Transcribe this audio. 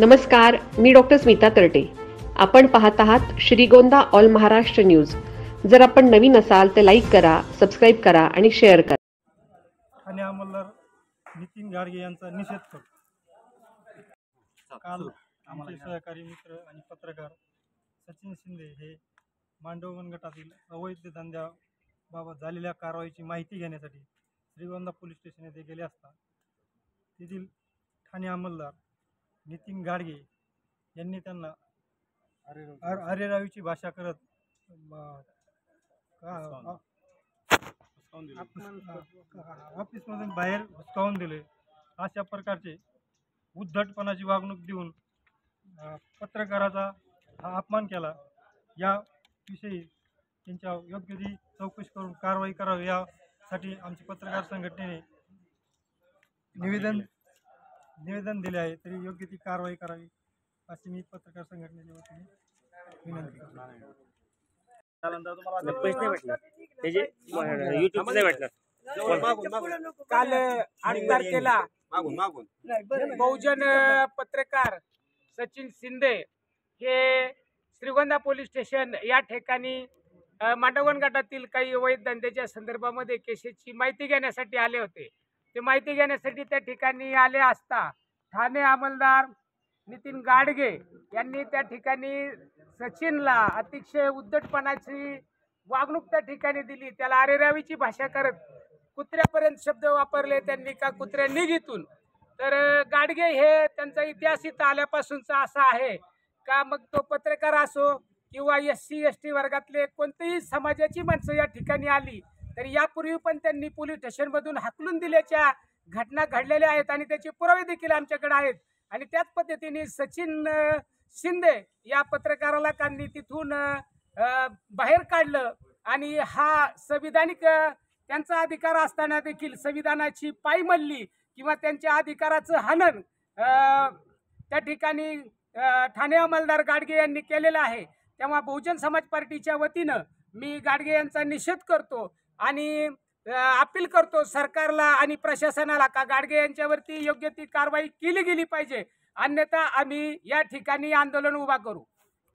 नमस्कार, मी डॉक्टर स्मिता तरटे. आपण पाहत आहात श्रीगोंदा ऑल महाराष्ट्र न्यूज. जर आपण नवीन असाल तर लाईक करा, सबस्क्राईब करा आणि शेअर करा. ठाणे अंमलदार नितीन गाडगे यांचा निषेध करतो. काल आमचे सहकारी मित्र आणि पत्रकार सचिन शिंदे हे मांडवगण गटातील अवैध धंद्याबाबत झालेल्या कारवाईची माहिती घेण्यासाठी श्रीगोंदा पोलीस स्टेशन येथे गेले असता तेथील ठाणे अंमलदार नितीन गाडगे यांनी त्यांना अरेरावीची भाषा करत ऑफिसमधून बाहेर हुसकावून दिले. अशा प्रकारचे उद्धटपणाची वागणूक देऊन पत्रकाराचा अपमान केला. याविषयी त्यांच्या योग्य ती चौकशी करून कारवाई करावी यासाठी आमची पत्रकार संघटनेने निवेदन दिले आहे. तरी योग्य ती कारवाई करावी अशी मी पत्रकार संघटनेच्या वतीने विनंती करतो. काल 8 तारखेला बहुजन पत्रकार सचिन शिंदे हे श्रीगोंदा पोलीस स्टेशन या ठिकाणी मांडवगण गटातील काही अवैध धंद्याच्या संदर्भामध्ये केसेसची माहिती घेण्यासाठी आले होते. ते माहिती घेण्यासाठी त्या ठिकाणी आले असता ठाणे अंमलदार नितीन गाडगे यांनी त्या ठिकाणी सचिनला अतिशय उद्धटपणाची वागणूक त्या ठिकाणी दिली. त्याला अरेरावीची भाषा करत कुत्र्यापर्यंत शब्द वापरले त्यांनी का कुत्र्या निघितून. तर गाडगे हे त्यांचा इतिहास इथं आल्यापासूनचा असा आहे का मग तो पत्रकार असो किंवा SC ST वर्गातले कोणतेही समाजाची माणसं या ठिकाणी आली तर यापूर्वी पण त्यांनी पोलीस स्टेशनमधून हाकलून दिल्याच्या घटना घडलेल्या आहेत आणि त्याचे पुरावे देखील आमच्याकडे आहेत. आणि त्याच पद्धतीने सचिन शिंदे या पत्रकाराला त्यांनी तिथून बाहेर काढलं आणि हा संविधानिक त्यांचा अधिकार असताना देखील संविधानाची पायमल्ली किंवा त्यांच्या अधिकाराचं हनन त्या ठिकाणी ठाणे अंमलदार गाडगे यांनी केलेलं आहे. तेव्हा बहुजन समाज पार्टीच्या वतीनं मी गाडगे यांचा निषेध करतो आणि अपील करतो सरकारला आणि प्रशासनाला का गाडगे यांच्यावरती योग्य ती कारवाई केली गेली पाहिजे. अन्यथा आम्ही या ठिकाणी आंदोलन उभा करू.